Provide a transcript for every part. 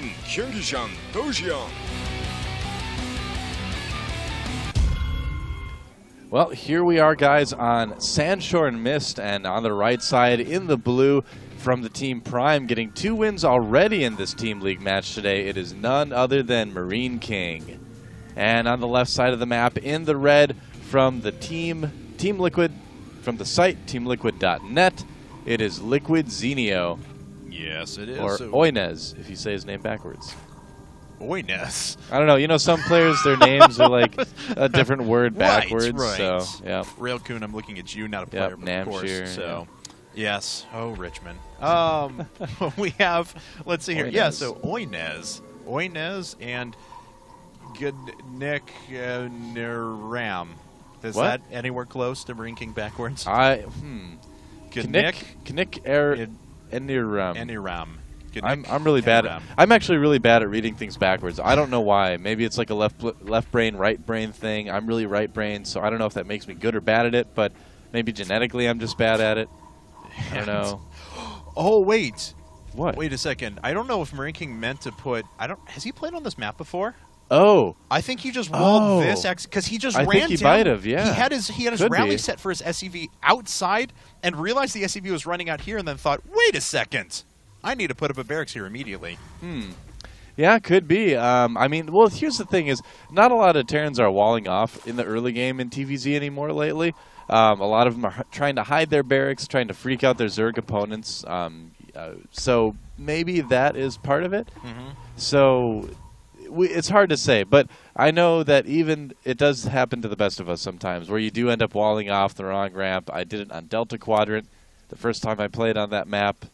멋진 경기장 도시형. Well, here we are, guys, on Sandshore and Mist, and on the right side in the blue from the Team Prime, getting 2 wins already in this Team League match today. It is none other than Marine King. And on the left side of the map in the red from the Team Liquid, from the site teamliquid.net, it is Liquid Zenio. Yes, it is. Or Oynez, if you say his name backwards. Oynez. I don't know. You know, some players, their names are like a different word backwards. Right. So, yeah. Railcoon, I'm looking at you, not a player, but of course. Namshir, So, yes. Oh, Richmond. We have, let's see here. Yeah, so Oynez. Oynez and Ram. Is What? that anywhere close to Marine King backwards? Knik Eniram. I'm really bad at, I'm actually really bad at reading things backwards. I don't know why. Maybe it's like a left brain, right brain thing. I'm really right brain, so I don't know if that makes me good or bad at it, but maybe genetically I'm just bad at it. I don't know. Oh, wait. What? Wait a second. I don't know if Marine King meant to put... Has he played on this map before? Oh. I think he just walled this because he just ran down. I think he might have, yeah. He had his rally set for his SCV outside and realized the SCV was running out here and then thought, wait a second. I need to put up a barracks here immediately. Yeah, could be. I mean, well, here's the thing is, not a lot of Terrans are walling off in the early game in TVZ anymore lately. A lot of them are trying to hide their barracks, trying to freak out their Zerg opponents. So maybe that is part of it. So it's hard to say, but I know that even it does happen to the best of us sometimes, where you do end up walling off the wrong ramp. I did it on Delta Quadrant the first time I played on that map.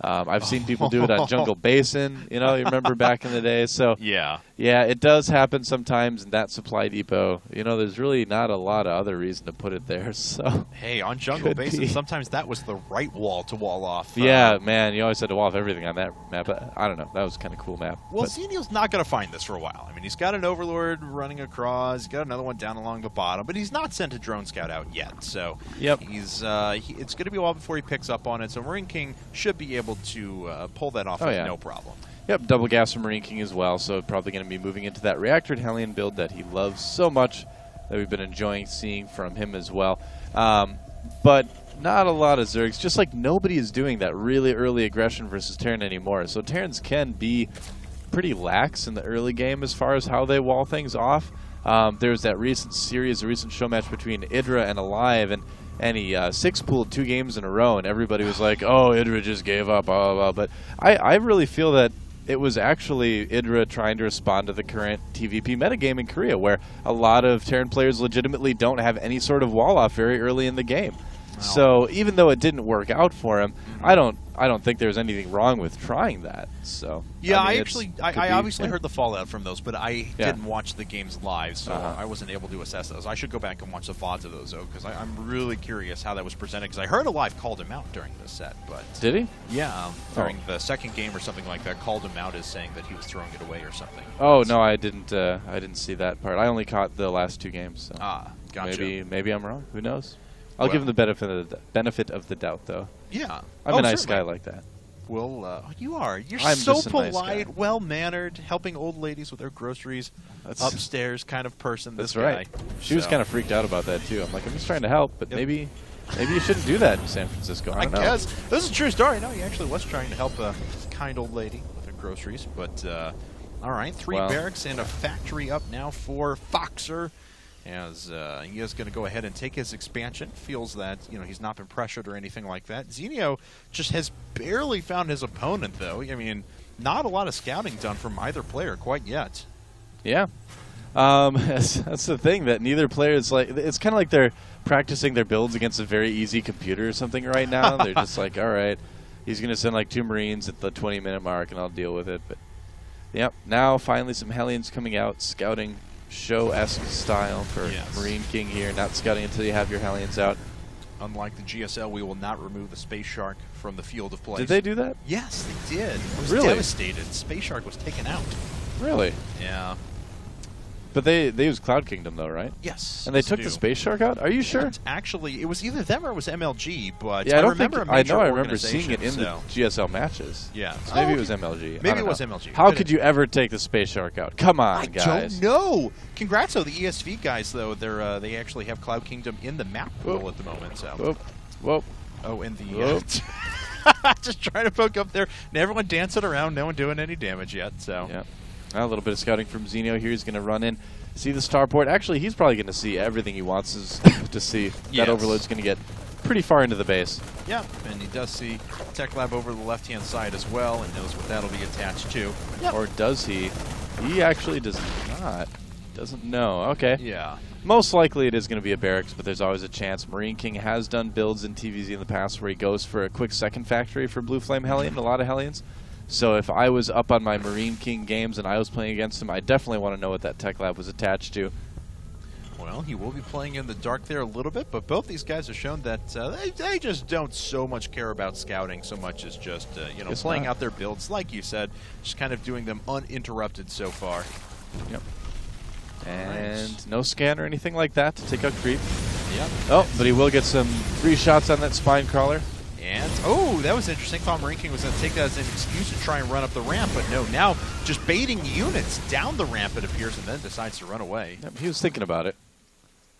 I've seen people do it on Jungle Basin, you know, you remember back in the day. So yeah, it does happen sometimes in that supply depot. You know, there's really not a lot of other reason to put it there. So hey, on Jungle Basin, sometimes that was the right wall to wall off. Yeah, man, you always had to wall off everything on that map. I don't know, that was kind of cool map. Well, Zenio's not going to find this for a while. I mean, he's got an Overlord running across, he's got another one down along the bottom, but he's not sent a drone scout out yet. So he's it's going to be a while before he picks up on it. So Marine King should be able to pull that off with no problem. Yep, double gas from Marine King as well, so probably going to be moving into that reactored Hellion build that he loves so much, that we've been enjoying seeing from him as well. But not a lot of Zergs, just like nobody is doing that really early aggression versus Terran anymore. So Terrans can be pretty lax in the early game as far as how they wall things off. There's that recent show match between Idra and Alive, and he 6-pooled 2 games in a row, and everybody was like, oh, Idra just gave up, blah, blah, blah. But I really feel that it was actually Idra trying to respond to the current TVP metagame in Korea, where a lot of Terran players legitimately don't have any sort of wall-off very early in the game. So even though it didn't work out for him, I don't think there's anything wrong with trying that. So yeah, I obviously heard the fallout from those, but I didn't watch the games live, so I wasn't able to assess those. I should go back and watch the VODs of those, though, because I'm really curious how that was presented. Because I heard Alive called him out during this set, but did he? Yeah, during the second game or something like that, called him out as saying that he was throwing it away or something. Oh no, I didn't. I didn't see that part. I only caught the last 2 games. So Gotcha. Maybe I'm wrong. Who knows? I'll give him the benefit of the doubt, though. Yeah. I'm a nice guy like that. Well, you are. You're I'm so just a nice polite, guy. well-mannered, helping old ladies with their groceries, upstairs kind of person. That's right. She was kind of freaked out about that, too. I'm like, I'm just trying to help, but maybe you shouldn't do that in San Francisco. I don't know. Guess. This is a true story. No, he actually was trying to help a kind old lady with her groceries. But, all right, 3 barracks and a factory up now for Foxer, as he is going to go ahead and take his expansion. Feels that he's not been pressured or anything like that. Zenio just has barely found his opponent, though. I mean, not a lot of scouting done from either player quite yet. Yeah, that's the thing, that neither player is like. It's kind of like they're practicing their builds against a very easy computer or something right now. They're just like, all right, he's going to send like 2 Marines at the 20-minute mark, and I'll deal with it. But yep, now finally some Hellions coming out, scouting. Show-esque style for Marine King here, not scouting until you have your Hellions out. Unlike the GSL, we will not remove the Space Shark from the field of play. Did they do that? Yes, they did. I was really devastated. Space Shark was taken out. Really? Yeah. But they used Cloud Kingdom, though, right? Yes. And they took the Space Shark out? Are you sure? Actually, it was either them or it was MLG, but yeah, I remember I remember seeing it in the GSL matches. Yeah. So maybe it was MLG. Maybe it was MLG. How could you ever take the Space Shark out? Come on, guys. I don't know. Congrats, though. The ESV guys, though, they actually have Cloud Kingdom in the map pool at the moment. So. Whoop. Whoop. Oh, and the... just trying to poke up there. And everyone dancing around. No one doing any damage yet. So. Yeah. A little bit of scouting from Zenio here. He's going to run in, see the starport. Actually, he's probably going to see everything he wants to see. That Overload's going to get pretty far into the base. Yep, and he does see Tech Lab over the left-hand side as well and knows what that'll be attached to. Yep. Or does he? He actually does not. Doesn't know. Okay. Yeah. Most likely it is going to be a barracks, but there's always a chance. Marine King has done builds in TVZ in the past where he goes for a quick second factory for Blue Flame Hellion, a lot of Hellions. So if I was up on my Marine King games and I was playing against him, I definitely want to know what that Tech Lab was attached to. Well, he will be playing in the dark there a little bit, but both these guys have shown that they just don't so much care about scouting so much as just playing out their builds, like you said, just kind of doing them uninterrupted so far. Yep. And no scan or anything like that to take out creep. Yep. Oh, but he will get some free shots on that spine crawler. And, oh, that was interesting. Thought MarineKing was going to take that as an excuse to try and run up the ramp, but no, now just baiting units down the ramp, it appears, and then decides to run away. Yep, he was thinking about it.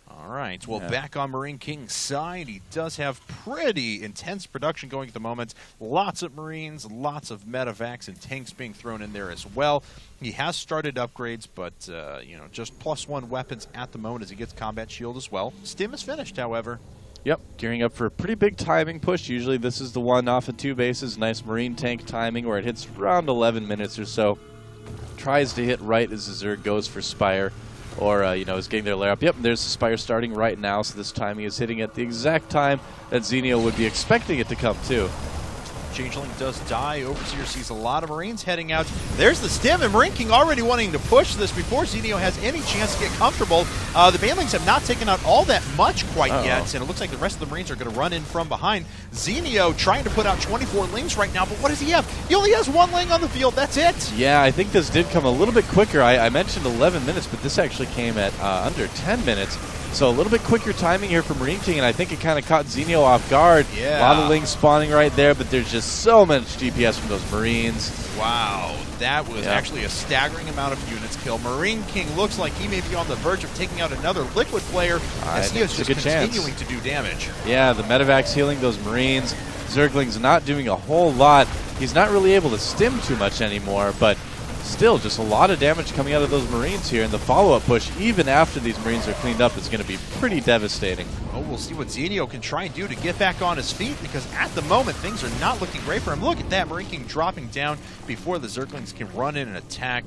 All right, well, back on MarineKing's side, he does have pretty intense production going at the moment. Lots of Marines, lots of medevacs and tanks being thrown in there as well. He has started upgrades, but, just +1 weapons at the moment as he gets combat shield as well. Stim is finished, however. Yep, gearing up for a pretty big timing push. Usually this is the one off of 2 bases. Nice Marine tank timing where it hits around 11 minutes or so. Tries to hit right as the Zerg goes for Spire. Or, is getting their lair up. Yep, there's the Spire starting right now, so this timing is hitting at the exact time that Zenio would be expecting it to come, too. Changeling does die. Overseer sees a lot of Marines heading out. There's the stim, and MarineKing already wanting to push this before Zenio has any chance to get comfortable. The Banelings have not taken out all that much quite yet, and it looks like the rest of the Marines are going to run in from behind. Zenio trying to put out 24 lings right now, but what does he have? He only has 1 ling on the field. That's it. Yeah, I think this did come a little bit quicker. I mentioned 11 minutes, but this actually came at under 10 minutes. So a little bit quicker timing here for MarineKing, and I think it kind of caught Zenio off guard. Yeah. A lot of lings spawning right there, but there's just so much DPS from those Marines. Wow, that was actually a staggering amount of units killed. MarineKing looks like he may be on the verge of taking out another Liquid player as he is just continuing to do damage. Yeah, the medevac's healing those Marines. Zergling's not doing a whole lot. He's not really able to stim too much anymore, but still just a lot of damage coming out of those Marines here, and the follow-up push, even after these Marines are cleaned up, is going to be pretty devastating. Oh, we'll see what Zenio can try and do to get back on his feet, because at the moment, things are not looking great for him. Look at that, MarineKing dropping down before the Zerglings can run in and attack,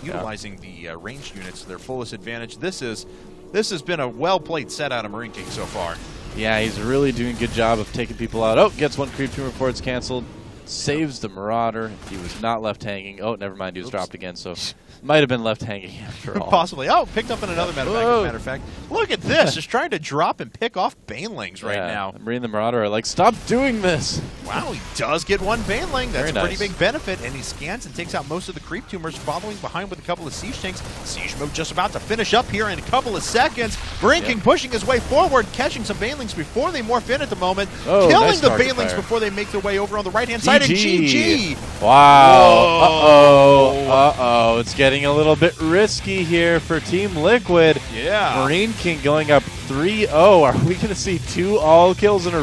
utilizing the ranged units to their fullest advantage. This has been a well-played set out of MarineKing so far. Yeah, he's really doing a good job of taking people out. Oh, gets 1 creep tumor before it's canceled. Saves the Marauder. He was not left hanging. Oh, never mind. He was dropped again, so might have been left hanging after all. Possibly. Oh, picked up in another medevac, as a matter of fact. Look at this. Just trying to drop and pick off Banelings right now. Marine and the Marauder are like, stop doing this. Wow, he does get 1 Baneling. That's Very a pretty nice. big benefit, and he scans and takes out most of the creep tumors, following behind with a couple of siege tanks. Siege mode just about to finish up here in a couple of seconds. MarineKing pushing his way forward, catching some Banelings before they morph in at the moment, killing nice the target Banelings fire. before they make their way over on the right-hand side, and GG. Wow. Uh-oh. It's getting a little bit risky here for Team Liquid. Yeah. MarineKing going up 3-0. Are we going to see 2 all kills in a row?